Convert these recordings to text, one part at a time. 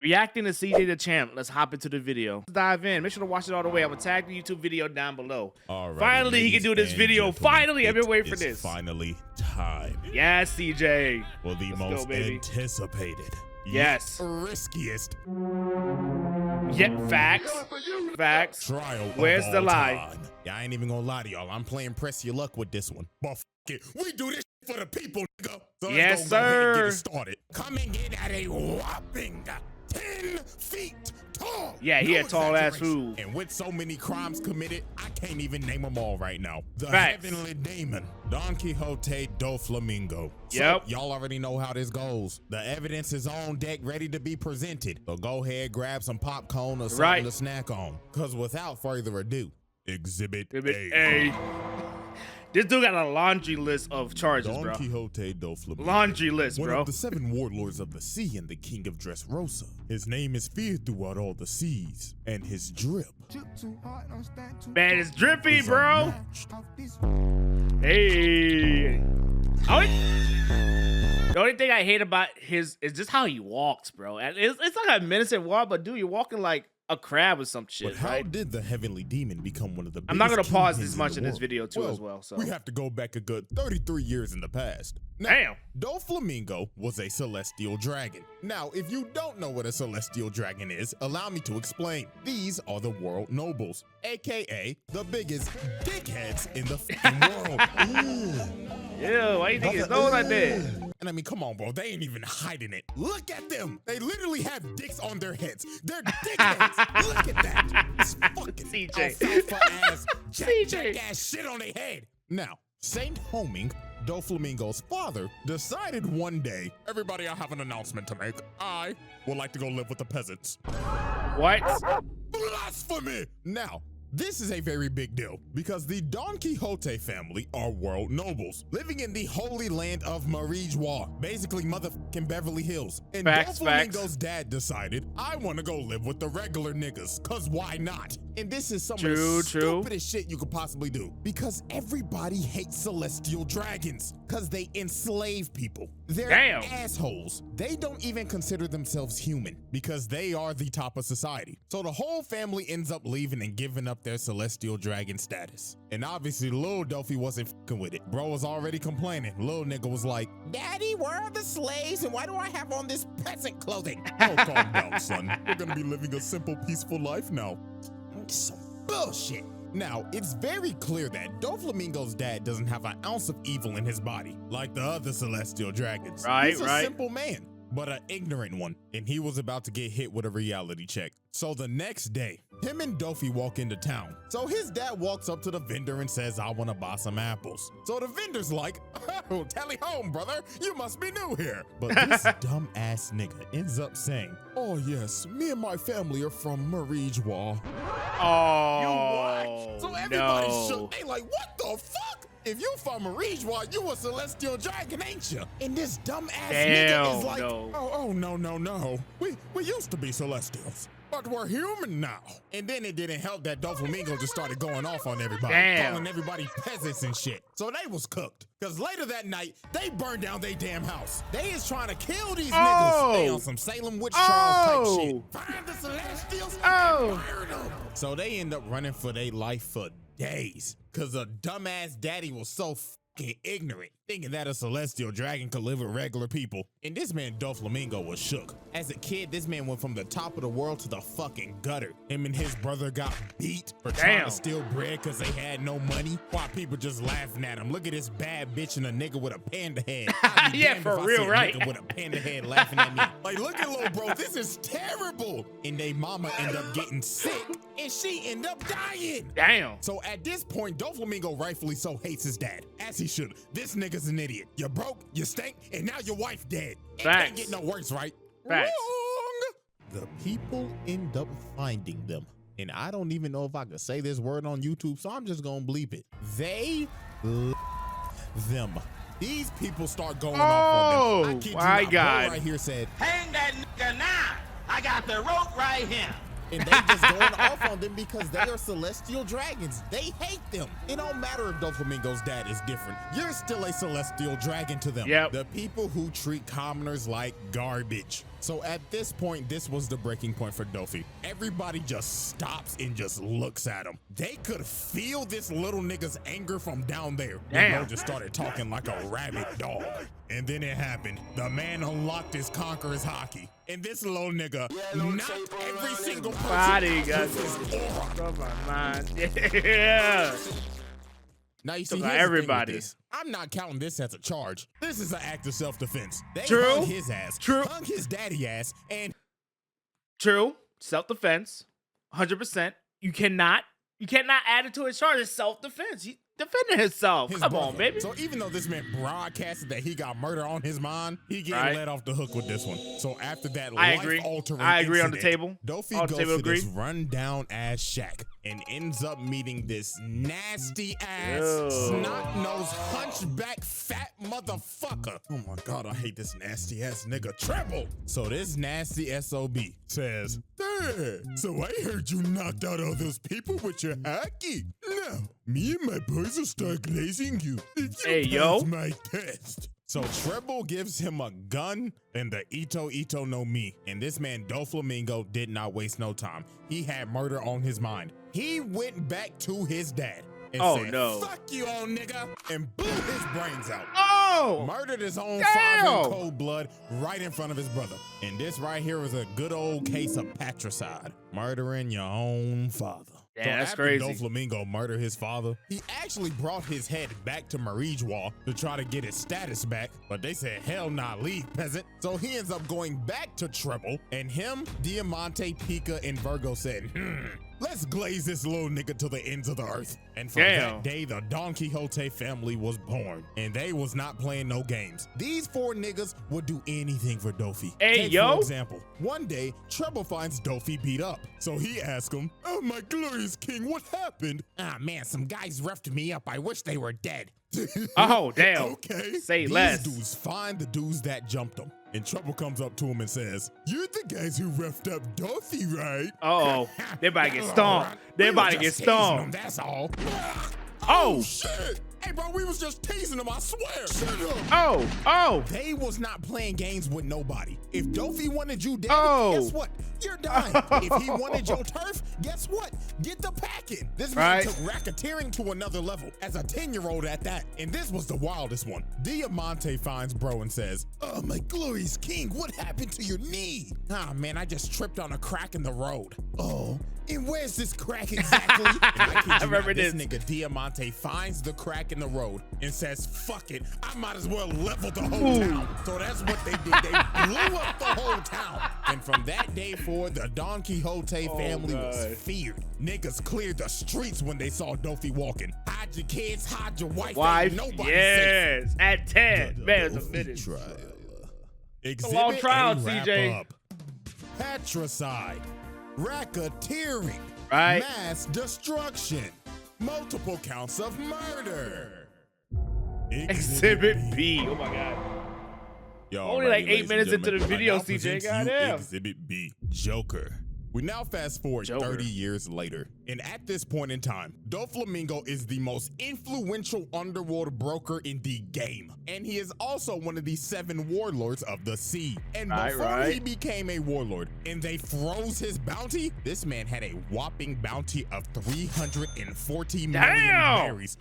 Reacting to CJ the Champ. Let's hop into the video. Let's dive in. Make sure to watch it all the way. I'm gonna tag the YouTube video down below. Alrighty, finally, he can do this video. Finally, I've been waiting for this. Finally, time. Yes, CJ. For the most anticipated. Yes. Riskiest. Yeah, facts. Facts. Trial. Where's the lie? Time. Yeah, I ain't even gonna lie to y'all. I'm playing press your luck with this one. But f it, we do this for the people, nigga. So yes, go ahead and sir. get it started. Coming in at a whopping 10 feet tall. Yeah, he a tall ass fool. And with so many crimes committed, I can't even name them all right now. The facts. heavenly demon, Don Quixote DOFLAMINGO. Yep. So, y'all already know how this goes. The evidence is on deck, ready to be presented. So go ahead, grab some popcorn or something to snack on. Because without further ado, Exhibit A. This dude got a laundry list of charges, Don bro. Quixote DOFLAMINGO. Laundry list, bro. One of the 7 warlords of the sea and the king of Dressrosa. His name is feared throughout all the seas, and his drip. Man, it's drippy, bro. Hey. The only thing I hate about his is just how he walks, bro. And it's like a menacing walk, but dude, you're walking like a crab or some shit. But how did the heavenly demon become one of the biggest? I'm not gonna pause kingpins this much in this world? video too as well. So we have to go back a good 33 years in the past. Now, damn. DOFLAMINGO was a celestial dragon. Now, if you don't know what a celestial dragon is, allow me to explain. These are the world nobles, aka the biggest dickheads in the world. Ew, why you think it's nose like that? And I mean, come on, bro. They ain't even hiding it. Look at them. They literally have dicks on their heads. They're dickheads. Look at that. It's fucking CJ. alfalfa-ass, jackass shit on their head. Now, Saint Homing, DOFLAMINGO's father, decided one day, everybody, I have an announcement to make. I would like to go live with the peasants. What? Blasphemy! Now, this is a very big deal because the Don Quixote family are world nobles living in the holy land of Marijois, basically motherfucking Beverly Hills. And DOFLAMINGO's dad decided, I want to go live with the regular niggas, cause why not? And this is some of the stupidest shit you could possibly do because everybody hates celestial dragons because they enslave people. They're assholes. They don't even consider themselves human because they are the top of society. So the whole family ends up leaving and giving up their celestial dragon status. And obviously Lil Dofi wasn't fucking with it. Bro was already complaining. Lil nigga was like, Daddy, where are the slaves and why do I have on this peasant clothing? Oh, calm down, son. We're gonna be living a simple, peaceful life now. Some bullshit. Now, it's very clear that DOFLAMINGO's dad doesn't have an ounce of evil in his body, like the other celestial dragons. He's a simple man, but an ignorant one, and he was about to get hit with a reality check. So the next day, him and Dofi walk into town. So his dad walks up to the vendor and says, I want to buy some apples. So the vendor's like, oh, tally home, brother. You must be new here. But this dumbass nigga ends up saying, oh, yes, me and my family are from Marijois. Oh, you what? So everybody shook. They like, what the fuck? If you from Marijois, you a celestial dragon, ain't you? And this dumbass nigga is like, oh, no. We used to be celestials. But we're human now. And then it didn't help that DOFLAMINGO just started going off on everybody, calling everybody peasants and shit. So they was cooked. Because later that night, they burned down their damn house. They is trying to kill these niggas. They on some Salem witch trials type shit. Find the celestials and murder them. So they end up running for their life for days. Because a dumbass daddy was so fucking ignorant, thinking that a celestial dragon could live with regular people. And this man DOFLAMINGO was shook. As a kid, this man went from the top of the world to the fucking gutter. Him and his brother got beat for trying to steal bread because they had no money, while people just laughing at him. Look at this bad bitch and a nigga with a panda head. Yeah, for real, right? Nigga with a panda head laughing at me. Like, look at little bro, this is terrible. And they mama end up getting sick, and she end up dying. Damn. So at this point, DOFLAMINGO rightfully so hates his dad, as he should. This nigga's an idiot. You broke, you stink, and now your wife dead. It can't get no worse, right? Facts. Wrong. The people end up finding them. And I don't even know if I could say this word on YouTube, so I'm just gonna bleep it. They them. These people start going off on them. My God. Right here said, hang that nigga now. I got the rope right here. And they just going off on them because they are celestial dragons. They hate them. It don't matter if DOFLAMINGO's dad is different. You're still a celestial dragon to them. Yep. The people who treat commoners like garbage. So at this point, this was the breaking point for Dofi. Everybody just stops and just looks at him. They could feel this little nigga's anger from down there. Damn. Bro just started talking like a rabid dog. And then it happened. The man unlocked his conqueror's hockey. And this little nigga knocked every single person Body out got with his aura. Oh my mind. Yeah. Now you see, Took here's out the thing with everybody. this. I'm not counting this as a charge. This is an act of self-defense. They True. hung his ass, True. hung his daddy ass, and True. Self-defense. 100%. You cannot add it to his charge. It's self-defense. He defended himself. his Come brother. on, baby. So even though this man broadcasted that he got murder on his mind, he getting Right. let off the hook with this one. So after that I agree. life-altering I agree on the incident, table. Dofi On the goes table, to this agree. run-down ass shack and ends up meeting this nasty ass, Ew. snot-nosed, hunchback, fat motherfucker. Oh my God, I hate this nasty ass nigga. Treble. So this nasty SOB says, "Hey, so I heard you knocked out all those people with your hockey. Now, me and my boys will start glazing you. If you Hey, yo. pass my test." So Treble gives him a gun and the Ito no Mi. And this man, DOFLAMINGO, did not waste no time. He had murder on his mind. He went back to his dad and Oh, said, no. "Fuck you, old nigga," and blew his brains out. Oh! Murdered his own Damn. father in cold blood right in front of his brother. And this right here was a good old case of patricide. Murdering your own father. Yeah, that's after crazy. DOFLAMINGO murdered his father, he actually brought his head back to Marijwa to try to get his status back, but they said, "Hell nah, leave, peasant." So he ends up going back to Treble, and him, Diamante, Pika, and Virgo said, "Let's glaze this little nigga to the ends of the earth." And from Damn. that day, the Don Quixote family was born, and they was not playing no games. These four niggas would do anything for Dofi. Hey, Take, yo. for example, one day, Treble finds Dofi beat up. So he asks him, "Oh, my glorious king, what happened?" "Ah, man, some guys roughed me up. I wish they were dead." Oh, damn. Okay. Say These less. dudes find the dudes that jumped them. And Treble comes up to him and says, "You're the guys who roughed up Dofi, right?" Uh-oh. They about to get stomped. They We about was to get just teasing stomped. him, that's all. Oh. Shit. Hey, bro, we was just teasing him, I swear. Oh. They was not playing games with nobody. If Dofi wanted you dead, Oh. guess what? You're dying. If he wanted your turf, guess what? Get the packing. This man Right. took racketeering to another level as a 10-year-old at that. And this was the wildest one. Diamante finds bro and says, "Oh, my glorious king, what happened to your knee?" "Ah, man, I just tripped on a crack in the road." "Oh, and where's this crack exactly?" And I kid you I remember not, this this. nigga Diamante finds the crack in the road and says, "Fuck it, I might as well level the whole town." So that's what they did. They blew up the whole town. And from that day forward, the Don Quixote family God. was feared. Niggas cleared the streets when they saw Dofi walking. Hide your kids, hide your wife. Wife. Ain't nobody Yes. At 10. safe. Man, it's a Dofi minute. trial. a long trial, A, wrap CJ. up. Patricide. Racketeering. Right. Mass destruction. Multiple counts of murder. Exhibit B. Oh my God. Yo, Only alrighty, like 8 ladies and minutes into gentlemen, the I video, now CJ. present to you Goddamn. Exhibit B, Joker. We now fast forward Joker. 30 years later, and at this point in time, DOFLAMINGO is the most influential underworld broker in the game, and he is also one of the 7 warlords of the sea. And before Right. he became a warlord and they froze his bounty, this man had a whopping bounty of 340 million Damn. berries.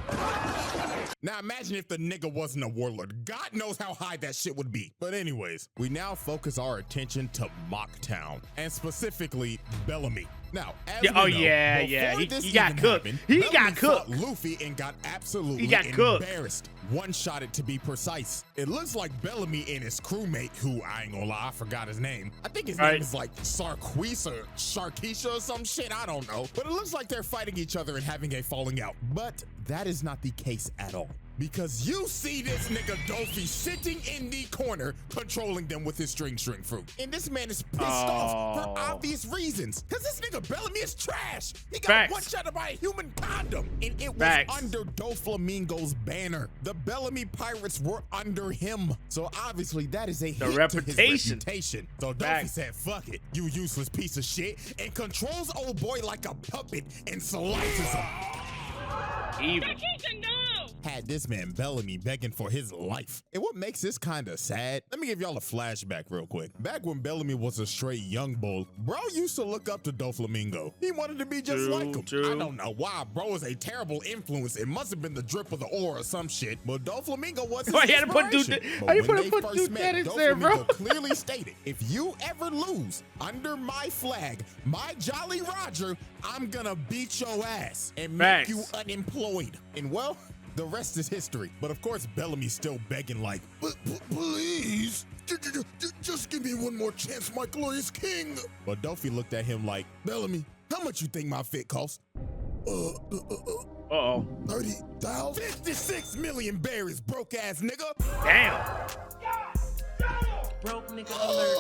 Now imagine if the nigga wasn't a warlord. God knows how high that shit would be. But anyways, we now focus our attention to Mocktown, and specifically Bellamy. Now, as Yeah, we know, yeah. before He this got even cooked. happened, He Bellamy got fought cooked. Luffy and got absolutely He got cooked. embarrassed. One-shotted to be precise. It looks like Bellamy and his crewmate, who I ain't gonna lie, I forgot his name. I think his Right. name is like Sarquise or Sharkeisha or some shit, I don't know. But it looks like they're fighting each other and having a falling out. But that is not the case at all. Because you see this nigga Dofi sitting in the corner controlling them with his string fruit. And this man is pissed off for Oh. obvious reasons. Because this nigga Bellamy is trash. He got Facts. one-shotted by a human condom. And it was Facts. under DOFLAMINGO's banner. The Bellamy Pirates were under him. So obviously that is a hit to his reputation. reputation. So Dofi Facts. said, "Fuck it, you useless piece of shit," and controls old boy like a puppet and slices him. Evil. Nikita, no! had this man Bellamy begging for his life. And what makes this kind of sad, let me give y'all a flashback real quick. Back when Bellamy was a straight young bull, bro used to look up to DOFLAMINGO. He wanted to be just like him. I don't know why. Bro was a terrible influence. It must have been the drip of the ore or some shit, but DOFLAMINGO was his inspiration. But when they first met, DOFLAMINGO clearly stated, if you ever lose under my flag, my Jolly Roger, I'm gonna beat your ass and make you unemployed. And well, the rest is history. But of course, Bellamy's still begging like, please, just give me one more chance, my glorious king. But Dofi looked at him like, Bellamy, how much you think my fit costs? 30,000? 56 million berries, broke ass nigga. Damn. Broke nigga alert.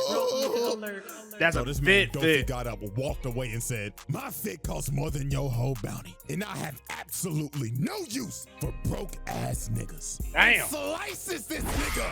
Broke nigga alert. That's so a this fit. man Dofi got up, walked away, and said, "My fit costs more than your whole bounty, and I have absolutely no use for broke ass niggas." Damn. And slices this nigga.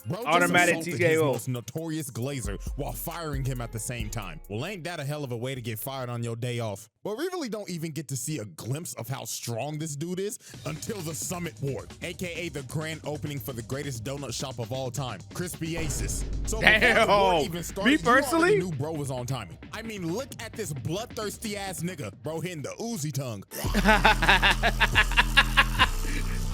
Bro Automatic just assaulted TKO. his most notorious glazer while firing him at the same time. Well, ain't that a hell of a way to get fired on your day off? But we really don't even get to see a glimpse of how strong this dude is until the Summit Ward, aka the grand opening for the greatest donut shop of all time, Crispy Aces. So before the war even started, me personally, you already knew bro was on timing. I mean, look at this bloodthirsty ass nigga, bro, hitting the Uzi tongue.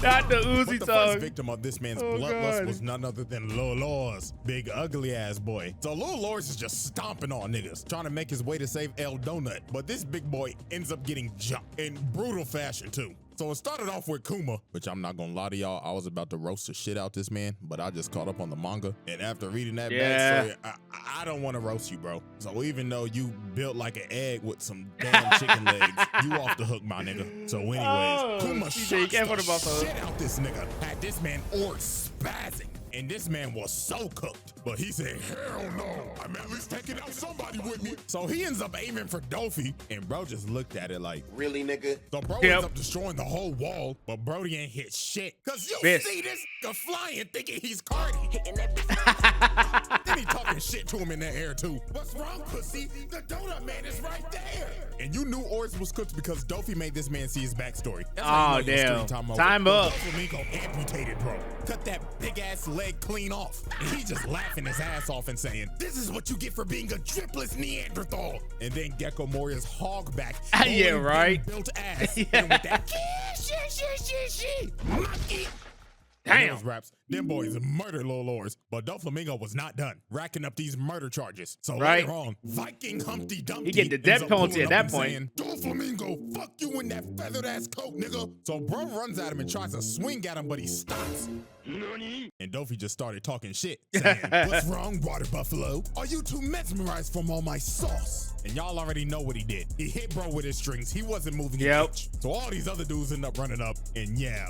Not the Uzi But the tongue. first victim of this man's bloodlust was none other than Lil Lors, big ugly ass boy. So Lil Lors is just stomping on niggas, trying to make his way to save El Donut. But this big boy ends up getting jumped in brutal fashion too. So it started off with Kuma, which I'm not gonna lie to y'all, I was about to roast the shit out this man, but I just caught up on the manga. And after reading that backstory, I don't want to roast you, bro. So even though you built like an egg with some damn chicken legs, you off the hook, my nigga. So anyways, Kuma shot the shit out this nigga, had this man spazzing. And this man was so cooked. But he said, hell no, I'm at least taking out somebody with me. So he ends up aiming for Dofi, and bro just looked at it like, really, nigga? So bro ends up destroying the whole wall, but Brody ain't hit shit. Cause you see this nigga flying thinking he's Cardi. Hitting that bitch. Then he talking shit to him in the air too. What's wrong, pussy? The donut man is right there. And you knew Oris was cooked because Dofi made this man see his backstory. That's how you know damn. Time up. DOFLAMINGO amputated, bro. Cut that big ass leg clean off. And he just laughing his ass off and saying, this is what you get for being a dripless Neanderthal. And then Gecko Moria's hog back. Yeah, right. Built ass. And with that monkey. Damn. Those raps, them boys murdered Lil Lors, but DOFLAMINGO was not done, racking up these murder charges. So later on, Viking Humpty Dumpty, he get the death penalty at that point. Saying, DOFLAMINGO, fuck you in that feathered ass coat, nigga. So bro runs at him and tries to swing at him, but he stops. And Dofi just started talking shit, saying, what's wrong, water buffalo? Are you too mesmerized from all my sauce? And y'all already know what he did. He hit bro with his strings. He wasn't moving an inch. So all these other dudes end up running up, and yeah,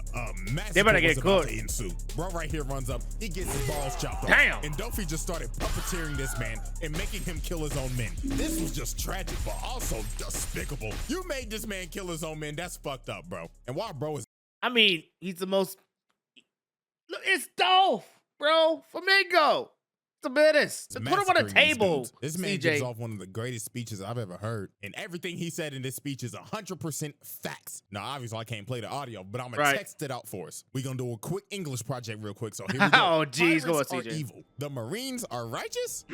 massacre they better get about to ensue. Bro right here runs up. He gets his balls chopped off. Damn. And Dofi just started puppeteering this man and making him kill his own men. This was just tragic, but also despicable. You made this man kill his own men. That's fucked up, bro. And while bro is... I mean, he's the most... Look, it's Dolph, bro. Flamingo. The business. Put him on a table. This man gives off one of the greatest speeches I've ever heard. And everything he said in this speech is 100% facts. Now, obviously, I can't play the audio, but I'm going to text it out for us. We're going to do a quick English project real quick. So here we go. Oh, geez. Go on, Pirates CJ. are evil. The Marines are righteous?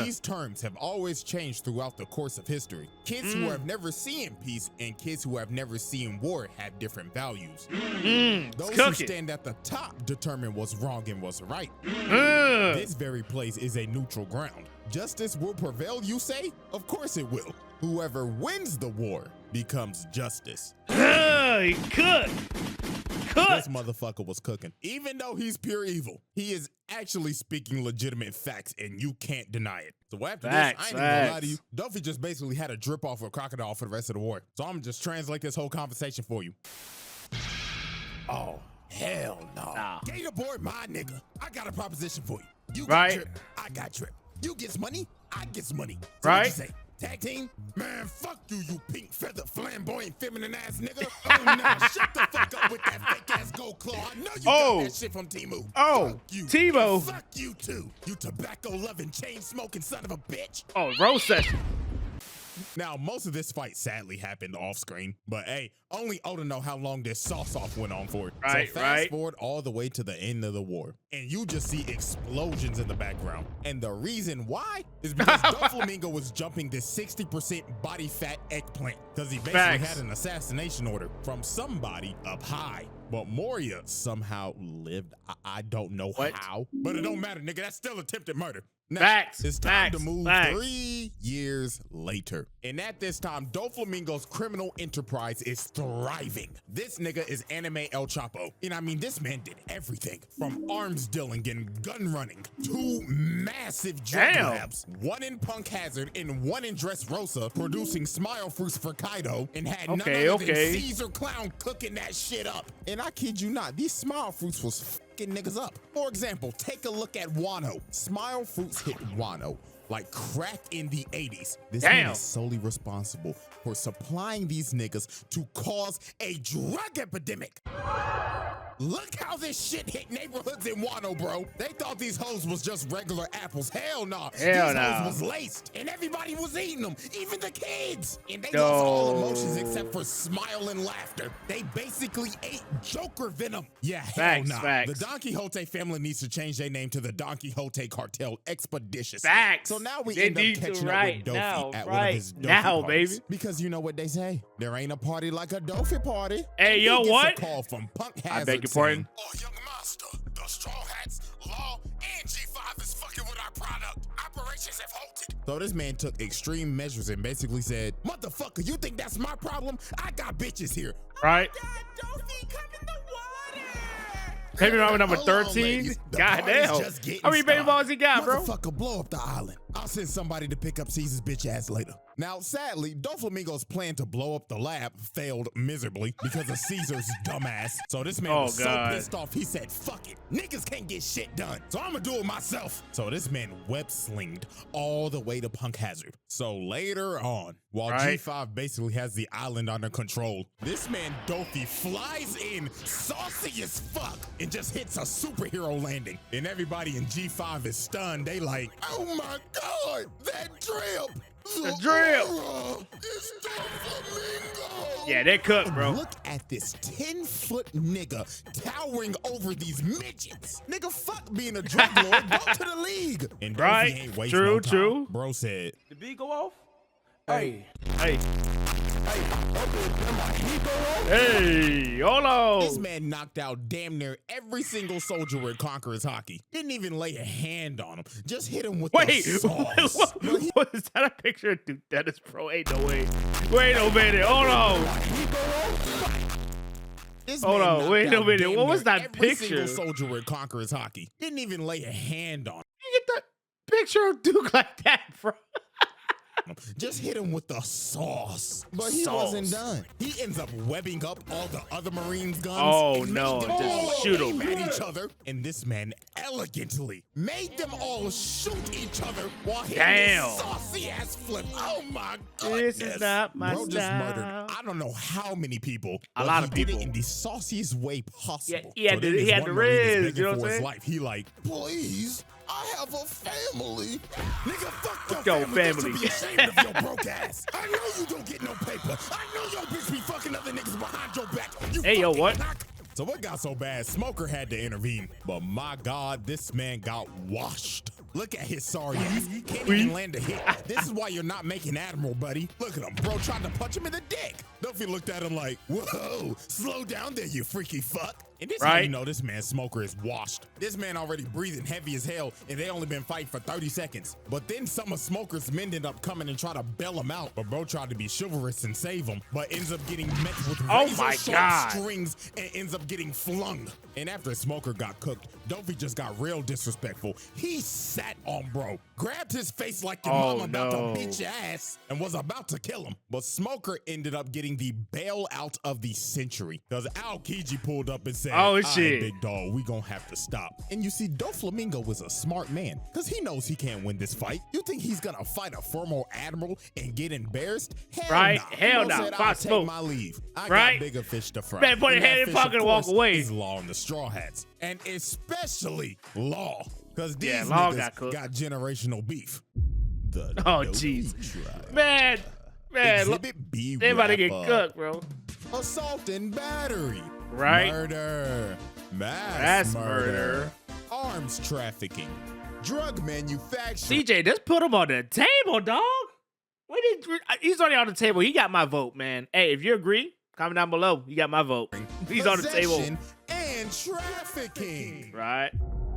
These terms have always changed throughout the course of history. Kids who have never seen peace and kids who have never seen war have different values. Those who stand at the top determine what's wrong and what's right. This very place is a neutral ground. Justice will prevail, you say? Of course it will. Whoever wins the war becomes justice. He cooked. This motherfucker was cooking. Even though he's pure evil, he is actually speaking legitimate facts, and you can't deny it. So after this, I ain't even gonna lie to you. Duffy just basically had a drip off of a crocodile for the rest of the war. So I'm gonna just translate this whole conversation for you. Oh, hell no. Gator boy, my nigga. I got a proposition for you. You got drip, I got drip. You gets money, I gets money. So what you say? Tag team? Man, fuck you, you pink feather flamboyant feminine ass nigga. Oh no, shut the fuck up with that fake ass gold claw. I know you got that shit from Timu. Fuck you. Timo. Fuck you too. You tobacco loving, chain smoking son of a bitch. Oh, roast session. Now, most of this fight sadly happened off screen, but hey, only Oda know how long this sauce-off went on for. Right, so fast forward all the way to the end of the war, and you just see explosions in the background. And the reason why is because DOFLAMINGO was jumping this 60% body fat eggplant because he basically had an assassination order from somebody up high. But Moria somehow lived. I don't know how, but it don't matter, nigga. That's still attempted murder. Now, it's time to move 3 years later. And at this time, DOFLAMINGO's criminal enterprise is thriving. This nigga is anime El Chapo. And I mean, this man did everything from arms dealing and gun running to massive drug labs. One in Punk Hazard and one in Dressrosa, producing smile fruits for Kaido, and had none other than Caesar Clown cooking that shit up. And I kid you not, these smile fruits was niggas up. For example, take a look at Wano. Smile Fruits hit Wano like crack in the 80s. This man is solely responsible for supplying these niggas to cause a drug epidemic. Look how this shit hit neighborhoods in Wano, bro. They thought these hoes was just regular apples. Hell no. These hoes was laced, and everybody was eating them, even the kids. And they lost all emotions except for smile and laughter. They basically ate Joker venom. Yeah, hell no. The Don Quixote family needs to change their name to the Don Quixote Cartel Expeditiously. So now we end up catching up with Dofi at one of his Dofi parties. Because you know what they say, there ain't a party like a Dofi party. Hey, yo, what? A call from Punk Hazard. I beg your pardon. Oh, young master, the Straw Hats, Law, and G5 is fucking with our product. Operations have halted. So this man took extreme measures and basically said, motherfucker, you think that's my problem? I got bitches here. Right. Oh my God, Dofi, come in the water. Baby mama number 13? God damn. How many baby balls he got, bro? Motherfucker, blow up the island. I'll send somebody to pick up Caesar's bitch ass later. Now, sadly, DOFLAMINGO's plan to blow up the lab failed miserably because of Caesar's dumbass. So this man was so pissed off, he said, fuck it. Niggas can't get shit done, so I'm gonna do it myself. So this man web-slinged all the way to Punk Hazard. So later on, while G5 basically has the island under control, this man Dofi flies in saucy as fuck and just hits a superhero landing. And everybody in G5 is stunned. They like, oh my God, that drip. The drip. It's DOFLAMINGO. Yeah, they cooked, bro. Look at this 10-foot nigga towering over these midgets. Nigga, fuck being a drug lord. Go to the league. And Dofi ain't wasting no time. Bro said, The beat go off? Hey, hold on. This man knocked out damn near every single soldier with Conqueror's Hockey. Didn't even lay a hand on him. Just hit him with the sauce. What is that a picture of Duke Dennis, bro? Ain't no way. Wait a minute. Hold on. Hold on. Wait a minute. What was that picture? Every single soldier with Conqueror's Hockey. Didn't even lay a hand on him. You get that picture of Duke like that, bro? Just hit him with the sauce. But he wasn't done. He ends up webbing up all the other Marines' guns. Oh no, just shoot them at each other. And this man elegantly made them all shoot each other while hitting this saucy ass flip. Oh my goodness. This is not my Bro just murdered I don't know how many people. A lot of people. Did it in the sauciest way possible. Yeah, he had the riz, you know what I'm saying? Life. He like, please, I have a family. Nigga, fuck your family. family. You should be ashamed of your broke ass. I know you don't get no paper. I know your bitch be fucking other niggas behind your back. You hey, yo, what? So what got so bad? Smoker had to intervene. But my God, this man got washed. Look at his sorry ass. Can't even land a hit. This is why you're not making Admiral, buddy. Look at him. Bro tried to punch him in the dick. Duffy looked at him like, whoa, slow down there, you freaky fuck. And this is how you know this man Smoker is washed. This man already breathing heavy as hell, and they only been fighting for 30 seconds. But then some of Smoker's men end up coming and try to bail him out. But bro tried to be chivalrous and save him, but ends up getting met with razor-sharp strings and ends up getting flung. And after Smoker got cooked, Dofi just got real disrespectful. He sat on bro, grabbed his face like your mama about to beat your ass, and was about to kill him. But Smoker ended up getting the bailout of the century, because Aokiji pulled up and said, oh shit, big dog, we gonna have to stop. And you see, DOFLAMINGO was a smart man, because he knows he can't win this fight. You think he's gonna fight a former admiral and get embarrassed? Hell nah. Hell no. I'll take my leave. I got bigger fish to fry. Better put your head in pocket and walk away. Is Law and the Straw Hats, and especially Law, because these niggas got generational beef. Oh jeez, man. Man, look, Exhibit B. they about to get wrap-up. cooked, bro. Assault and battery. Right? Murder. Mass Mass murder. Arms trafficking. Drug manufacture. CJ, just put him on the table, dog. He's already on the table. He got my vote, man. Hey, if you agree, comment down below. You got my vote. He's on the table. Possession and trafficking. Right?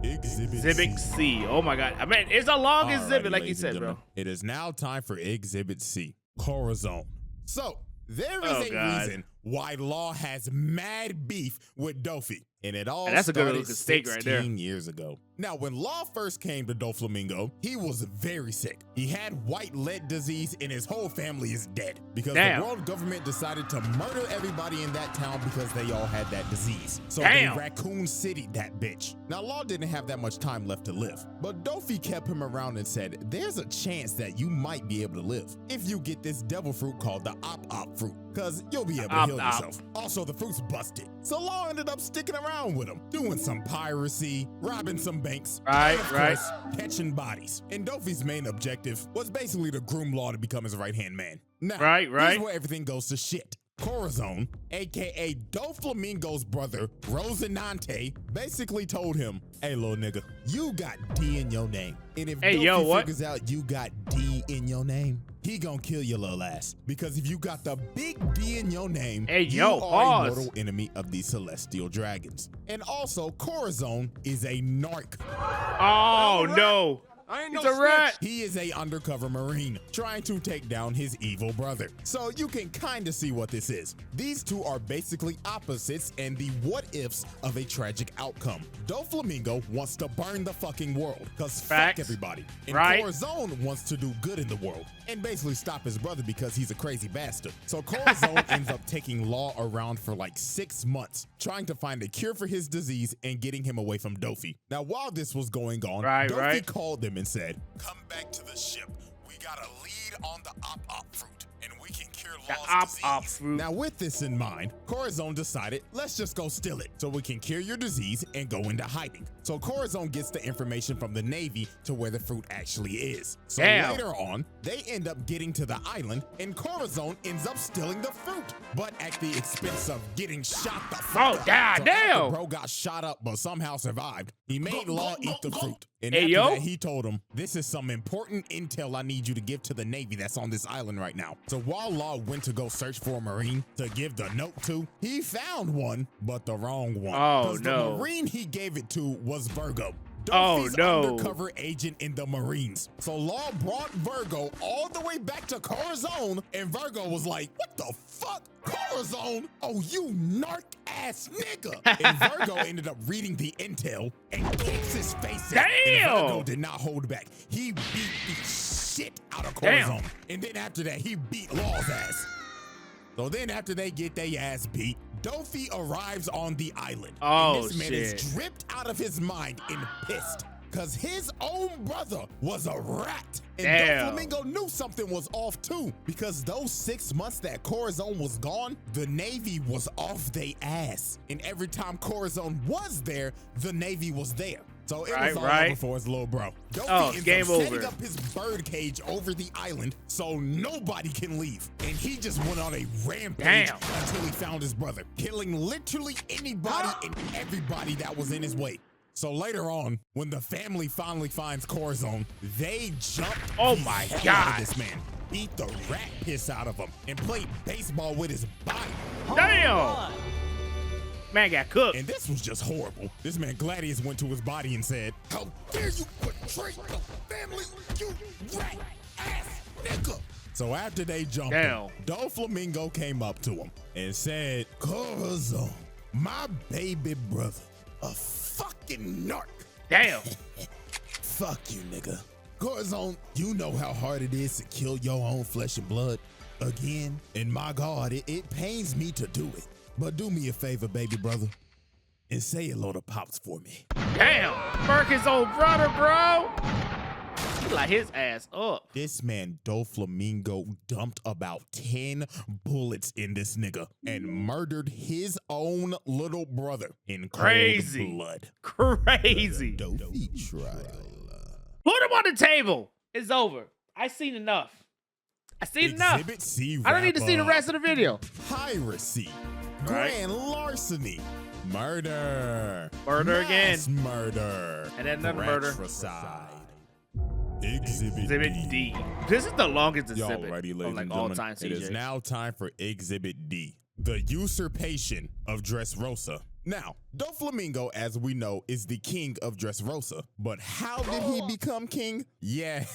Exhibit C. C. Oh my God. I mean, it's a long Alrighty, exhibit, like you ladies and said, bro. gentlemen. It is now time for Exhibit C, Corazon. So, there is Oh, a God. reason why Law has mad beef with Dofi. And it all That's a good started looking steak right there. 16 years ago. Now, when Law first came to DOFLAMINGO, he was very sick. He had white lead disease and his whole family is dead because Damn. the world government decided to murder everybody in that town because they all had that disease. So Damn. they Raccoon City that bitch. Now, Law didn't have that much time left to live, but Dofi kept him around and said, there's a chance that you might be able to live if you get this devil fruit called the Op fruit, because you'll be able to heal Op. yourself. Also, the fruit's busted. So Law ended up sticking around with him, doing some piracy, robbing some banks, Right, and of right. course, catching bodies. And Dofi's main objective was basically to groom Law to become his right-hand man. Now, Right. here's where everything goes to shit. Corazon, aka DOFLAMINGO's brother, Rosinante, basically told him, hey, little nigga, you got D in your name. And if Hey, Dofi yo, what? figures out you got D in your name, he gonna kill your little ass. Because if you got the big D in your name, Hey, you yo, are pause. a mortal enemy of the celestial dragons. And also, Corazon is a narc. Oh, no. I ain't He's no a rat. He is a undercover Marine trying to take down his evil brother. So you can kind of see what this is. These two are basically opposites and the what ifs of a tragic outcome. DOFLAMINGO wants to burn the fucking world because fuck Facts. everybody. And Right. Corazon wants to do good in the world and basically stop his brother because he's a crazy bastard. So Corazon ends up taking Law around for like 6 months, trying to find a cure for his disease and getting him away from Dofi. Now, while this was going on, Right, Dofi right. called them and said, come back to the ship. We got a lead on the Op fruit, and we can cure The Law's Op disease. fruit. Now, with this in mind, Corazon decided, let's just go steal it so we can cure your disease and go into hiding. So Corazon gets the information from the Navy to where the fruit actually is. So Damn. later on, they end up getting to the island, and Corazon ends up stealing the fruit, but at the expense of getting shot the fuck Oh, up. god So damn. after bro got shot up but somehow survived, he made Law eat the fruit. And Hey, after yo. that, he told him, this is some important intel I need you to give to the Navy that's on this island right now. So while Law went to go search for a Marine to give the note to, he found one, but the wrong one. Oh, 'Cause no. The Marine he gave it to was Virgo. Oh, Dofi's no. undercover agent in the Marines. So Law brought Virgo all the way back to Corazon, and Virgo was like, what the fuck? Corazon? Oh, you narc ass nigga. And Virgo ended up reading the intel and kicks his face in. And Damn. Virgo did not hold back. He beat the shit out of Damn. Corazon. And then after that, he beat Law's ass. So then after they get their ass beat, Dofi arrives on the island. Oh, and this man shit. is dripped out of his mind and pissed. Cause his own brother was a rat. And Damn. DOFLAMINGO knew something was off too. Because those 6 months that Corazon was gone, the Navy was off they ass. And every time Corazon was there, the Navy was there. So it was all over for his little bro. Dofi Oh, ends game up setting over. up his bird cage over the island so nobody can leave. And he just went on a rampage Damn. until he found his brother, killing literally anybody and everybody that was in his way. So later on, when the family finally finds Corazon, they jumped Oh the my hell God. out of this man, beat the rat piss out of him, and played baseball with his body. Damn. Man got cooked. And this was just horrible. This man Gladius went to his body and said, how dare you betray the family, you rat ass nigga. So after they jumped him, DOFLAMINGO came up to him and said, Corazon, my baby brother, a fucking narc. Damn. Fuck you, nigga. Corazon, you know how hard it is to kill your own flesh and blood again. And my God, it pains me to do it. But do me a favor, baby brother, and say hello to Pops for me. Damn. Burke his old brother, bro. He light his ass up. This man, DOFLAMINGO, dumped about 10 bullets in this nigga and murdered his own little brother in cold Crazy. blood. Crazy. Dofi trial. Put him on the table. It's over. I seen enough. I seen enough. Exhibit C. I don't need to see the wrap-up. rest of the video. Piracy, Right. grand larceny, murder, Murder mass again. murder, And then another murder. fratricide. Exhibit Exhibit D. This is the longest Y'all exhibit ready, of ladies like and all gentlemen? time It is CJs. now time for Exhibit D, the usurpation of Dressrosa. Now, DOFLAMINGO, as we know, is the king of Dressrosa. But how did he become king? Yeah,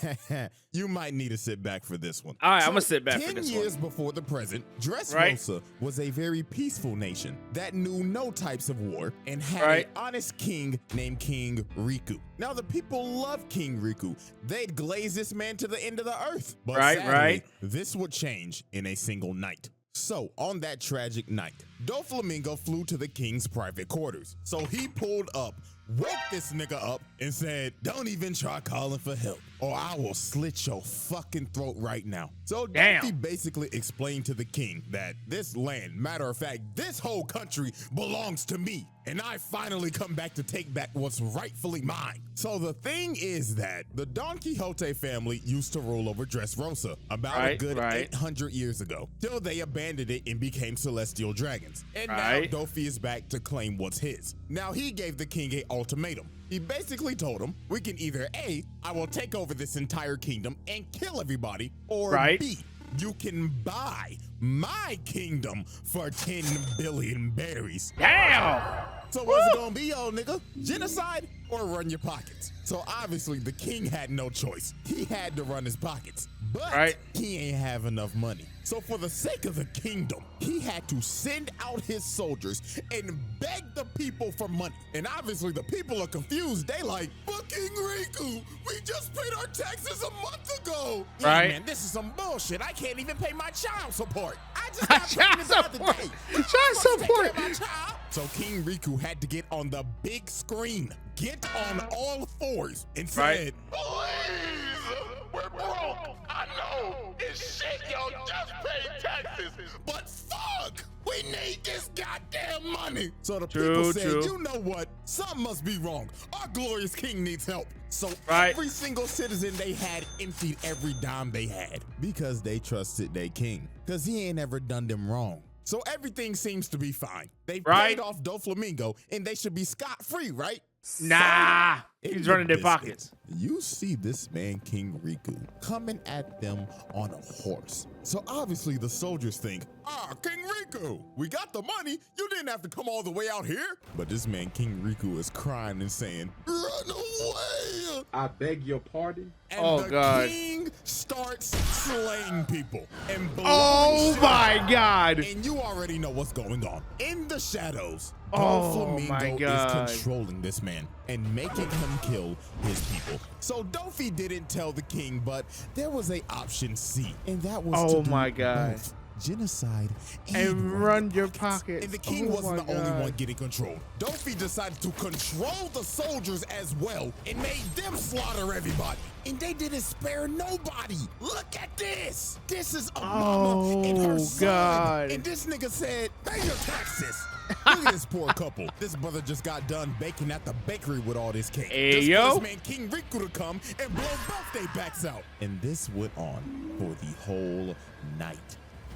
you might need to sit back for this one. All right, I'm gonna sit back for 10 this years one. before the present, Dressrosa Right. was a very peaceful nation that knew no types of war and had Right. an honest king named King Riku. Now, the people loved King Riku. They'd glaze this man to the end of the earth. But Right, sadly, right. this would change in a single night. So, on that tragic night, DOFLAMINGO flew to the king's private quarters. So he pulled up, woke this nigga up, and said, "Don't even try calling for help, or I will slit your fucking throat right now." So Damn. Donkey basically explained to the king that this land, matter of fact, this whole country belongs to me, and I finally come back to take back what's rightfully mine. So the thing is that the Don Quixote family used to rule over Dressrosa about a Right, good right. 800 years ago, till they abandoned it and became celestial dragons. And Right. now Dofi is back to claim what's his. Now he gave the king an ultimatum. He basically told him, we can either A, I will take over this entire kingdom and kill everybody, or Right. B, you can buy my kingdom for 10 billion berries. Damn. So what's it gonna be, old nigga? Genocide or run your pockets? So obviously the king had no choice. He had to run his pockets, but Right. he ain't have enough money. So for the sake of the kingdom, he had to send out his soldiers and beg the people for money. And obviously the people are confused. They like, fucking Riku, we just paid our taxes a month ago. Yeah, Right. man, this is some bullshit. I can't even pay my child support. I just got Child pregnant the other support. day. Child I'm supposed to take care of support. my child. So King Riku had to get on the big screen, get on all fours, and Right. said, Please, we're broke. I know. It's shit, yo. Just pay taxes. but fuck, we need this goddamn money. So the True, people said, true. you know what? Something must be wrong. Our glorious king needs help. So Right. every single citizen they had emptied every dime they had because they trusted their king. Because he ain't ever done them wrong. So everything seems to be fine. They Right. paid off DOFLAMINGO and they should be scot-free, right? Nah. In He's the running their distance, pockets. You see this man, King Riku, coming at them on a horse. So obviously the soldiers think, King Riku, we got the money. You didn't have to come all the way out here. But this man, King Riku, is crying and saying, run away. I beg your pardon? And Oh, the God. king starts slaying people and blowing Oh shit my up. God. And you already know what's going on. In the shadows, Oh my DOFLAMINGO God. is controlling this man and making him kill his people. So Dofi didn't tell the king, but there was a option C, and that was Oh to do my God. both genocide And run your pockets. And the king Oh wasn't my the only God. one getting controlled. Dofi decided to control the soldiers as well and made them slaughter everybody. And they didn't spare nobody. Look at this. This is a mama and her Oh, son. God. And this nigga said, pay your taxes. Look at this poor couple. This brother just got done baking at the bakery with all this cake. Hey, Just yo. for this man King Riku to come and blow both their backs out. And this went on for the whole night.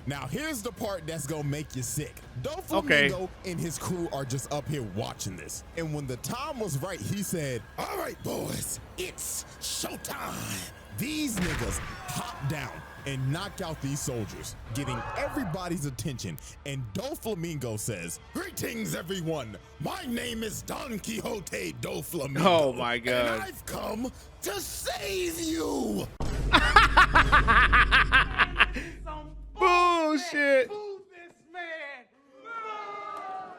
Now, here's the part that's gonna make you sick. DOFLAMINGO and his crew are just up here watching this. And when the time was right, he said, all right, boys, it's showtime. These niggas hop down and knock out these soldiers, getting everybody's attention. And DOFLAMINGO says, greetings, everyone. My name is Don Quixote DOFLAMINGO. Oh, my God. And I've come to save you. Bullshit.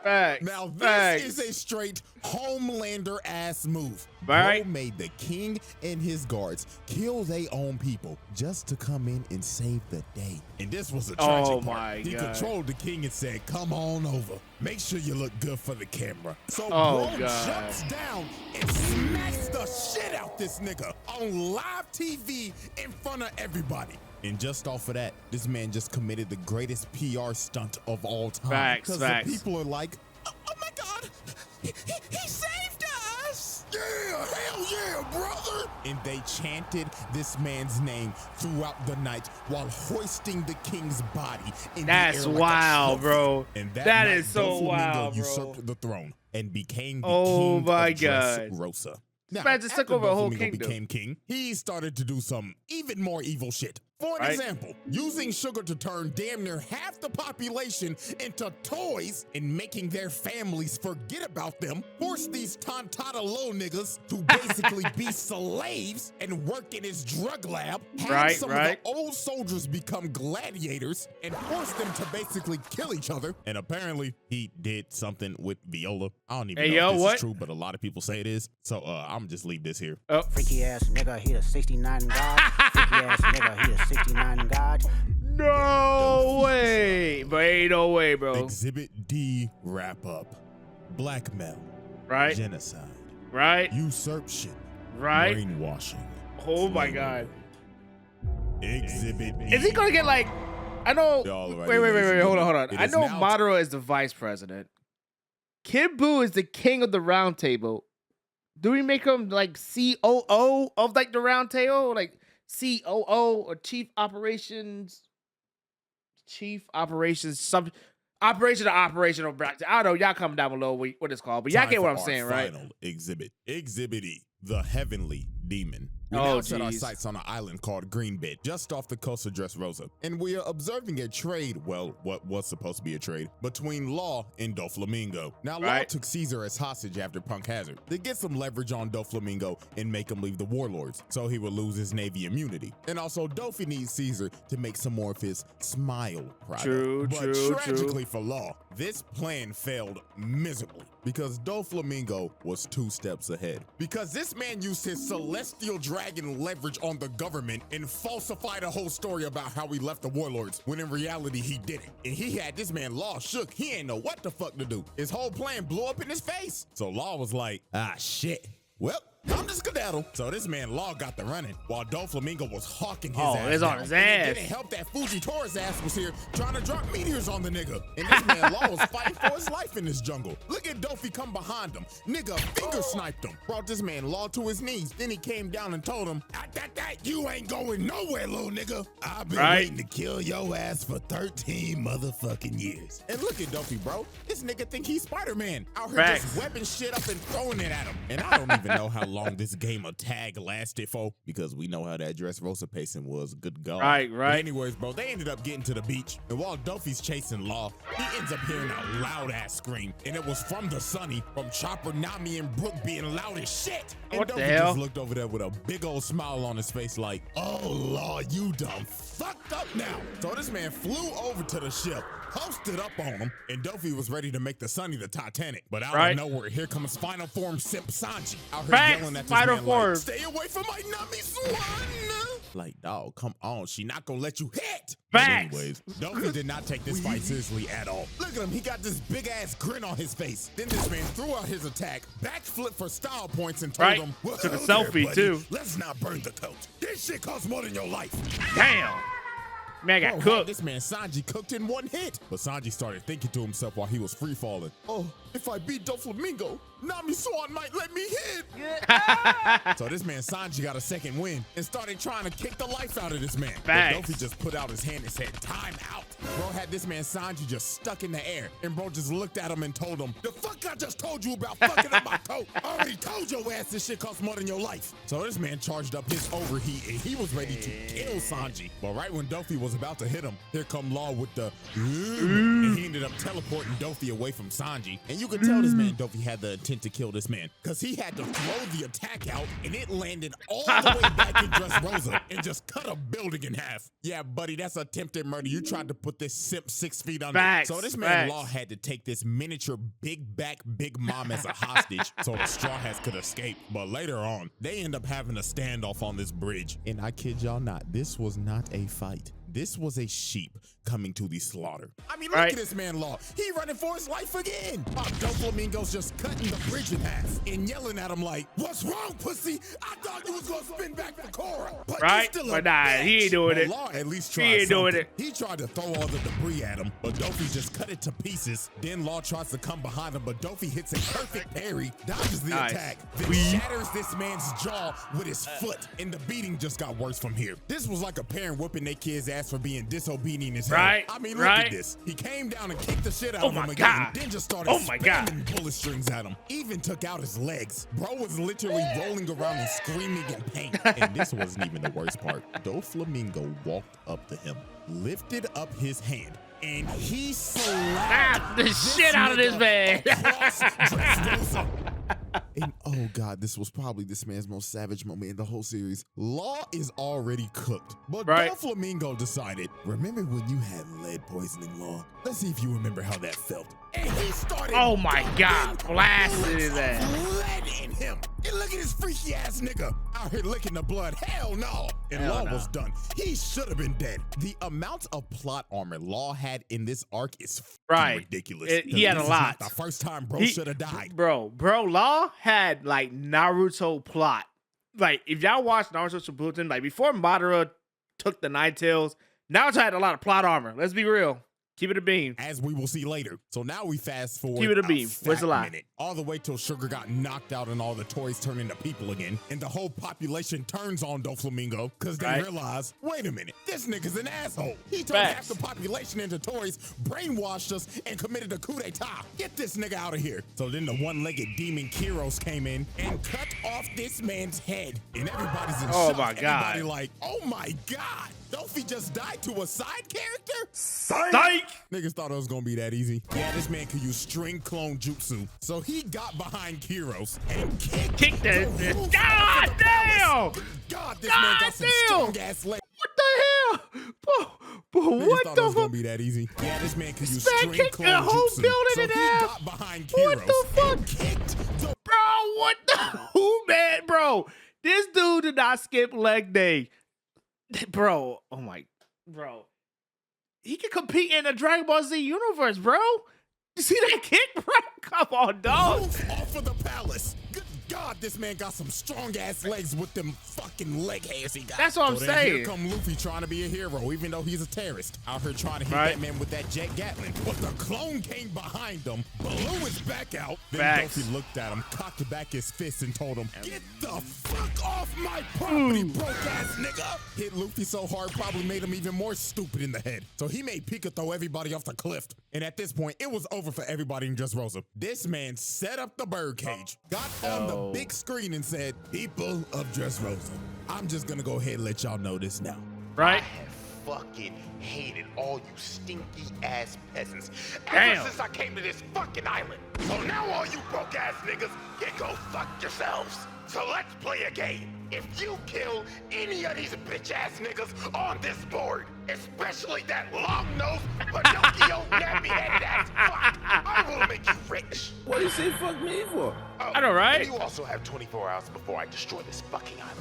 Facts. Now this Facts. is a straight Homelander ass move. Right. Bro made the king and his guards kill their own people just to come in and save the day. And this was a tragic Oh part. my He God. controlled the king and said, come on over. Make sure you look good for the camera. So Oh, bro God. jumps down and smacks the shit out this nigga on live TV in front of everybody. And just off of that, this man just committed the greatest PR stunt of all time. Facts, Because facts. the people are like, oh my God, he saved us. Yeah, Yeah, hell yeah, brother! And they chanted this man's name throughout the night while hoisting the king's body in That's the air like wild, a bro. And That night, is so Doflamingo wild, bro. usurped the throne and became the Oh king my of God. Dressrosa. Now, man just took after over a whole Doflamingo kingdom. became king, he started to do some even more evil shit. For an Right. example, using sugar to turn damn near half the population into toys and making their families forget about them, forced these tontata little niggas to basically be slaves and work in his drug lab, had some of the old soldiers become gladiators, and forced them to basically kill each other. And apparently, he did something with Viola. I don't even know if this is true, but a lot of people say it is. So I'm just leave this here. Oh. Freaky ass nigga, he a 69 god. Freaky ass nigga, he a 69 god. No way, but ain't no way, bro. Exhibit D wrap up. Blackmail. Right. Genocide. Right. Usurpation. Right. Brainwashing. Oh my God. Exhibit E. Is he gonna get like? I know. Y'all Wait. Hold on. It I is know now- Madara is the vice president. Kid Buu is the king of the round table. Do we make him like COO of like the round table, like COO or chief operations, sub operational. I don't know. Y'all comment down below what it's called, but y'all Time get what for I'm our saying, right? Final exhibit. Exhibit E. The Heavenly Demon. We Oh, now set our geez. sights on an island called Greenbed, just off the coast of Dressrosa. And we are observing a trade, well, what was supposed to be a trade, between Law and DOFLAMINGO. Now, Law Right. took Caesar as hostage after Punk Hazard to get some leverage on DOFLAMINGO and make him leave the warlords, so he would lose his Navy immunity. And also, Dofi needs Caesar to make some more of his smile product. True, but true. tragically for Law, this plan failed miserably because DOFLAMINGO was 2 steps ahead. Because this man used his celestial dragon leverage on the government and falsified a whole story about how he left the warlords, when in reality he didn't. And he had this man Law shook. He ain't know what the fuck to do. His whole plan blew up in his face. So Law was like, ah, shit. Well, I'm just skedaddle. So this man Law got the running while DOFLAMINGO was hawking his ass it's on down. his And it ass. didn't help that Fuji Taurus ass was here trying to drop meteors on the nigga. And this man Law was fighting for his life in this jungle. Look at Dofi come behind him. Nigga finger sniped him. Brought this man Law to his knees. Then he came down and told him, you ain't going nowhere, little nigga. I've been waiting to kill your ass for 13 motherfucking years. And look at Dofi, bro. This nigga think he's Spider-Man. Out here just webbing shit up and throwing it at him. And I don't even know how long this game of tag lasted for, because we know how that Dressrosa pacing was. Good God. Right. But anyways, bro, they ended up getting to the beach, and while Dofi's chasing Law, he ends up hearing a loud ass scream, and it was from the Sunny, from Chopper, Nami, and Brooke being loud as shit. And What the Dofi hell? just looked over there with a big old smile on his face, like, oh Law, you done fucked up now. So this man flew over to the ship, posted up on him, and Dofi was ready to make the Sunny the Titanic. But out of nowhere, here comes Final Form Simp Sanji out here yelling at this Final man Form. like, stay away from my Nami Swan. Like, dog, come on. She not gonna let you hit. But anyways, Dofi did not take this fight seriously at all. Look at him. He got this big ass grin on his face. Then this man threw out his attack, backflip for style points, and told him, well, took a there, selfie buddy. too. Let's not burn the coat. This shit costs more than your life. Damn. Man got Bro, cooked. this man Sanji cooked in 1 hit. But Sanji started thinking to himself while he was free falling. Oh, if I beat DOFLAMINGO, Nami Swan might let me hit. So this man Sanji got a second win and started trying to kick the life out of this man. But Dofi just put out his hand and said, time out. Bro had this man Sanji just stuck in the air. And bro just looked at him and told him, the fuck I just told you about fucking up my coat. I already told your ass this shit costs more than your life. So this man charged up his overheat and he was ready to kill Sanji. But right when Dofi was about to hit him, here come Law with the and he ended up teleporting Dofi away from Sanji. And you could tell this man Dofi had the intent to kill this man, because he had to throw the attack out and it landed all the way back in Dressrosa and just cut a building in half. Yeah, buddy, that's attempted murder. You tried to put this simp 6 feet under. So this man Law had to take this miniature big back Big Mom as a hostage so the Straw Hats could escape. But later on, they end up having a standoff on this bridge. And I kid y'all not, this was not a fight. This was a sheep coming to the slaughter. I mean, look at this man Law. He running for his life again. DOFLAMINGO's just cutting the bridge in half and yelling at him like, "What's wrong, pussy? I thought you was gonna spin back the Cora." But Right? you still But a nah, bitch. he ain't doing But it. Law at least He tried ain't doing something. it. He tried to throw all the debris at him, but Dofi just cut it to pieces. Then Law tries to come behind him, but Dofi hits a perfect parry, dodges the Nice. attack, then shatters this man's jaw with his foot, and the beating just got worse from here. This was like a parent whooping their kid's ass for being disobedient as hell. Right, I mean, look right. at this. He came down and kicked the shit out Oh of him my again, God. then just started Oh my God. spamming bullet strings at him. Even took out his legs. Bro was literally rolling around and screaming in pain. And this wasn't even the worst part. DOFLAMINGO walked up to him, lifted up his hand, and he slapped the shit out of this man. across Dressrosa. And oh God, this was probably this man's most savage moment in the whole series. Law is already cooked, but Right. DOFLAMINGO decided, remember when you had lead poisoning, Law? Let's see if you remember how that felt. And he started. Oh my God, dumping blasted his bullets ass. of lead in him. And look at this freaky ass nigga out here licking the blood. Hell no. And Hell Law no. was done. He should have been dead. The amount of plot armor Law had in this arc is Right. ridiculous. He had a This is lot. not the first time bro He- should have died. Bro, Law had like Naruto plot. Like, if y'all watch Naruto Shippuden, like before Madara took the Nine Tails, Naruto had a lot of plot armor. Let's be real. Keep it a beam. As we will see later. So now we fast forward Keep it a beam. Where's the lie? minute, all the way till Sugar got knocked out and all the toys turn into people again, and the whole population turns on DOFLAMINGO because they Right. realize, wait a minute, this nigga's an asshole. He turned Facts. half the population into toys, brainwashed us, and committed a coup d'etat. Get this nigga out of here. So then the one-legged demon Kyros came in and cut off this man's head, and everybody's in Oh shock. my God. Everybody like, oh my God, Dofi just died to a side character? Psych! Niggas thought it was gonna be that easy. Yeah, this man could use string clone jutsu. So he got behind Kyros and kicked that the bitch. roof God off of the palace. damn! God, this man got some damn! strong ass legs. What the hell? Bro, Niggas what thought the it was gonna fuck? be that easy. Yeah, this man could use man string kicked clone the whole jutsu. building So in he half. got behind Kyros What the fuck? and kicked the Bro, what the who man, bro? This dude did not skip leg day. Bro, oh my bro. He can compete in the Dragon Ball Z universe, bro. You see that kick, bro? Come on, dog. roof off of the palace. Good God, this man got some strong ass legs with them fucking leg hairs he got. That's what I'm then saying. Here come Luffy trying to be a hero, even though he's a terrorist. Out here trying to hit Right. that man with that jet Gatling. But the clone came behind him, blew his back out. Then Facts. Luffy looked at him, cocked back his fist, and told him, "Get the fuck off my property, broke ass nigga!" Hit Luffy so hard, probably made him even more stupid in the head. So he made Pika throw everybody off the cliff. And at this point, it was over for everybody in Dressrosa. This man set up the birdcage, got on the big screen and said, "People of Dressrosa, I'm just gonna go ahead and let y'all know this now. Right? I have fucking hated all you stinky ass peasants Damn. ever since I came to this fucking island. So now all you broke ass niggas can go fuck yourselves. So let's play a game. If you kill any of these bitch ass niggas on this board, especially that long nosed, Pinocchio nappy headed ass fuck, I will make you rich. What do you say fuck me for? Oh, I know, right? and you also have 24 hours before I destroy this fucking island.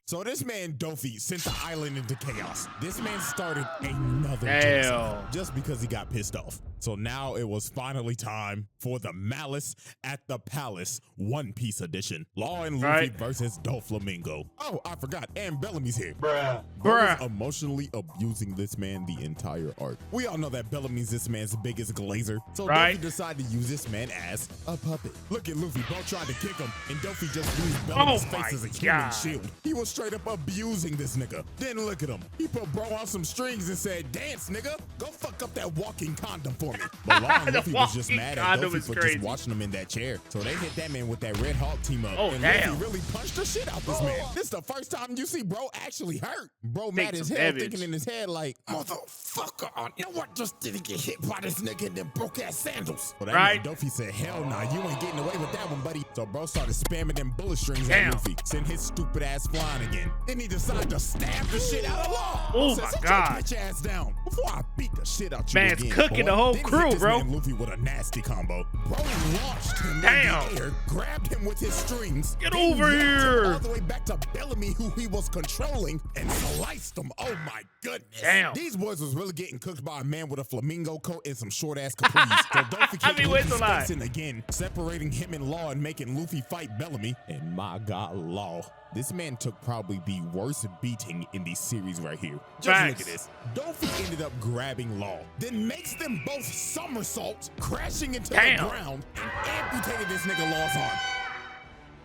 So this man Dofi sent the island into chaos. This man started another Damn. genocide just because he got pissed off. So now it was finally time for the Malice at the Palace One Piece edition. Law and Luffy Right. versus DOFLAMINGO. Oh, I forgot, and Bellamy's here. Bruh. Bro Bruh. was emotionally abusing this man the entire arc. We all know that Bellamy's this man's biggest glazer, so Right. Dofi decided to use this man as a puppet. Look at Luffy, bro tried to kick him, and Dofi just used Bellamy's Oh my face as a human God. shield. He was straight up abusing this nigga. Then look at him. He put bro on some strings and said, "Dance, nigga. Go fuck up that walking condom for me." But Law and The Luffy was just walking mad at condom Dofi is for crazy. just watching him in that chair. So they hit that man with that Red Hawk team up. Oh, and damn. Luffy really punched the shit out this man. This is the first time you see bro actually hurt. Bro mad Take as some hell, damage. thinking in his head like, "Motherfucker, you know what? Just didn't get hit by this nigga in them broke ass sandals." But that Right. man Dofi said, "Hell nah, you ain't getting away with that one, buddy." So bro started spamming them bullet strings Damn. at Luffy, sent his stupid ass flying again. Then he decided to stab the shit out of Law. Oh Said, my "Sit God. your bitch ass down before I beat the shit out you Man's again, cooking boy." the whole Then he crew, hit this bro. man Luffy with a nasty combo. Bro launched him Damn. in the air, grabbed him with his strings. Get then over yanked him here. all the way back to Bellamy, who he was controlling, and sliced him. Oh my goodness. Damn. These boys was really getting cooked by a man with a flamingo coat and some short ass capris. So Dolphy kicked mean, where's the lie? Luffy's face in again, separating him and Law and making Luffy fight Bellamy. And my God, Law. This man took probably the worst beating in the series right here. Just Facts. look at this. Dolphy ended up grabbing Law, then makes them both somersaults, crashing into Damn. the ground, and amputated this nigga Law's arm.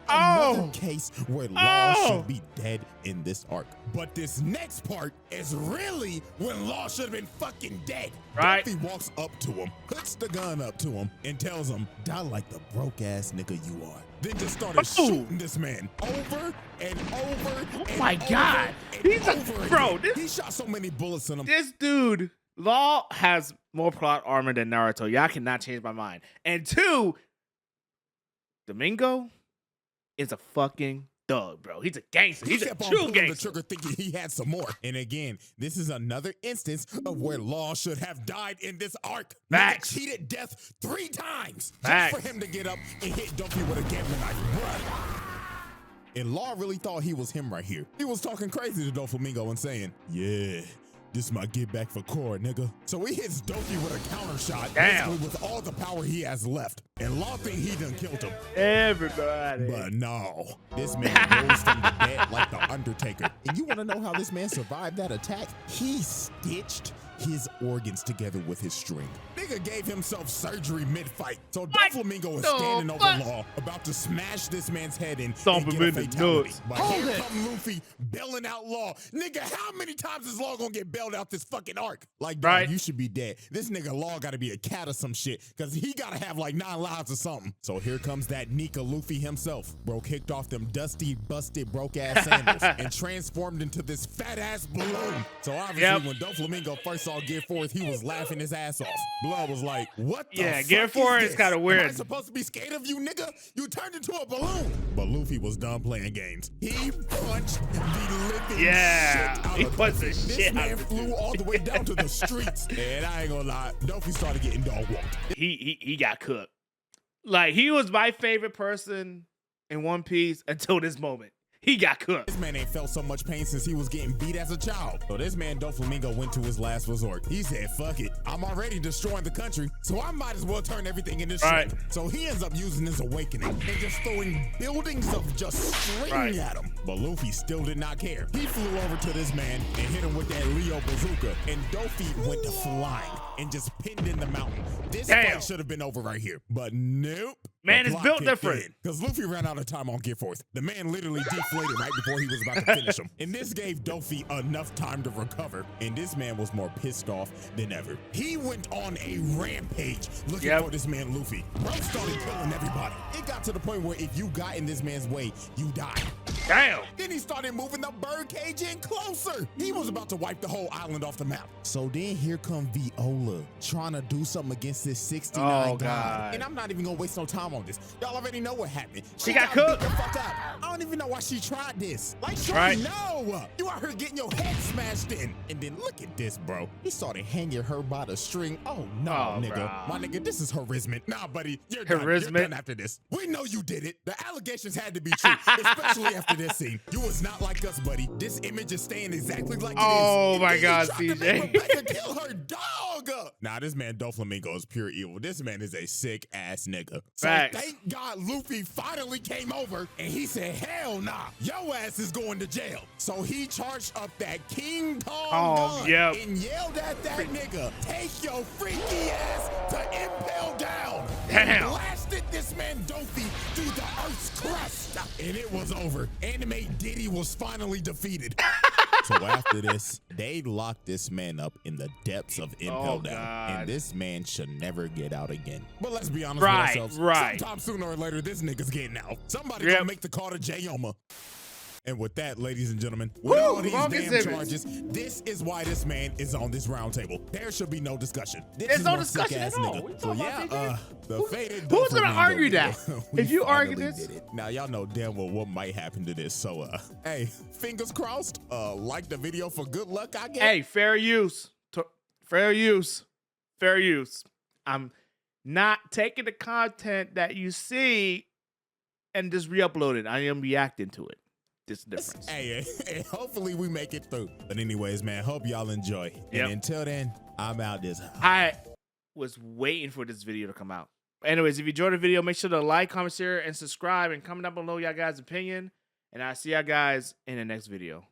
Oh. Another case where Law Oh. should be dead in this arc. But this next part is really when Law should have been fucking dead. Right. Dolphy walks up to him, hooks the gun up to him, and tells him, "Die like the broke ass nigga you are." Then just started Oh. shooting this man over and over. Oh and my over God. and He's a- over bro, again. this- He shot so many bullets in him. This dude, Law has more plot armor than Naruto. Y'all cannot change my mind. And two, Domingo is a fucking thug, bro. He's a gangster. He's He a kept on true pulling the gangster. trigger thinking he had some more. And again, this is another instance of where Law should have died in this arc. Facts. Nigga cheated death 3 times Facts. just for him to get up and hit Dolphy with a gambling knife. Bruh. And Law really thought he was him right here. He was talking crazy to Doflamingo and saying, "Yeah, this my get back for Core, nigga." So he hits Dolphy with a counter shot, Damn. basically with all the power he has left. And Law think he done killed him. Everybody. But no, this man rose from the dead like the Undertaker. And you want to know how this man survived that attack? He stitched his organs together with his string. Nigga gave himself surgery mid-fight. So Doflamingo is the standing over fuck? Law, about to smash this man's head in Stomp and him get a in the fatality. nuts. But Hold here it. come Luffy bailing out Law. Nigga, how many times is Law gonna get bailed out this fucking arc? Like, dog, Right. you should be dead. This nigga Law gotta be a cat or some shit, because he gotta have like 9 lives or something. So here comes that Nika Luffy himself. Bro kicked off them dusty, busted, broke-ass sandals and transformed into this fat-ass balloon. So obviously when Doflamingo first saw Gear 4, he was laughing his ass off. Blood was like, "What the Yeah, fuck Gear 4 is this? kinda Am I weird. supposed to be scared of you, nigga? You turned into a balloon." But Luffy was done playing games. He punched the living Yeah, shit out he of punched the Dolphy. shit This out man of the flew dude. all the way down to the streets. And I ain't gonna lie, Dolphy started getting dog walked. He got cooked. Like, he was my favorite person in One Piece until this moment. He got cooked. This man ain't felt so much pain since he was getting beat as a child. So this man, Doflamingo, went to his last resort. He said, "Fuck it. I'm already destroying the country, so I might as well turn everything into Right. string." So he ends up using his awakening and just throwing buildings of just string Right. at him. But Luffy still did not care. He flew over to this man and hit him with that Leo bazooka. And Dolphy went to flying and just pinned in the mountain. This Damn. fight should have been over right here. But nope. Man, it's built different. Because Luffy ran out of time on Gear 4. The man literally deflated right before he was about to finish him. And this gave Dolphy enough time to recover. And this man was more pissed off than ever. He went on a rampage looking Yep. for this man Luffy. Bro started killing everybody. It got to the point where if you got in this man's way, you died. Damn. Then he started moving the bird cage in closer. He was about to wipe the whole island off the map. So then here come Viola trying to do something against this 69 Oh, guy. God. And I'm not even gonna waste no time on this. Y'all already know what happened. She got beat cooked. the fuck up. I don't even know why she tried this. Like, shorty, Right. no. You out here getting your head smashed in. And then look at this, bro. He started hanging her by the string. Oh, no, Oh, nigga. bro. My nigga, this is harassment. Nah, buddy, you're done. You're Harassment? done after this. We know you did it. The allegations had to be true, especially after this scene. You was not like us, buddy. This image is staying exactly like it is. Oh, And my then you God, tried to CJ. make Rebecca kill her dog. Nah, this man Doflamingo is pure evil. This man is a sick ass nigga. So Facts. thank God Luffy finally came over and he said, "Hell nah, your ass is going to jail." So he charged up that King Kong gun yep. and yelled at that nigga, "Take your freaky ass to impale down." Damn. And blasted this man Dolphy through the earth's crust. And it was over. Anime Diddy was finally defeated. So after this, they locked this man up in the depths of Impel Down. God. And this man should never get out again. But let's be honest Right, with ourselves. right. Sometime sooner or later, this nigga's getting out. Somebody Yep. gonna make the call to Jayoma. And with that, ladies and gentlemen, Woo, with all these wrong damn exhibits. charges, this is why this man is on this round table. There should be no discussion. This There's is no one discussion sick-ass at all. nigga. What you So talking yeah, about, the faded who's gonna DOFLAMINGO argue that? video, we If you argue finally this- did it. Now y'all know damn well what might happen to this. So hey, fingers crossed. Like the video for good luck, I guess. Hey, fair use. Fair use. Fair use. I'm not taking the content that you see and just re-upload it. I am reacting to it. This is the difference. Hey, hopefully we make it through. But anyways, man, hope y'all enjoy. Yep. And until then, I'm out this house. I was waiting for this video to come out. Anyways, if you enjoyed the video, make sure to like, comment, share, and subscribe, and comment down below y'all guys' opinion. And I'll see y'all guys in the next video.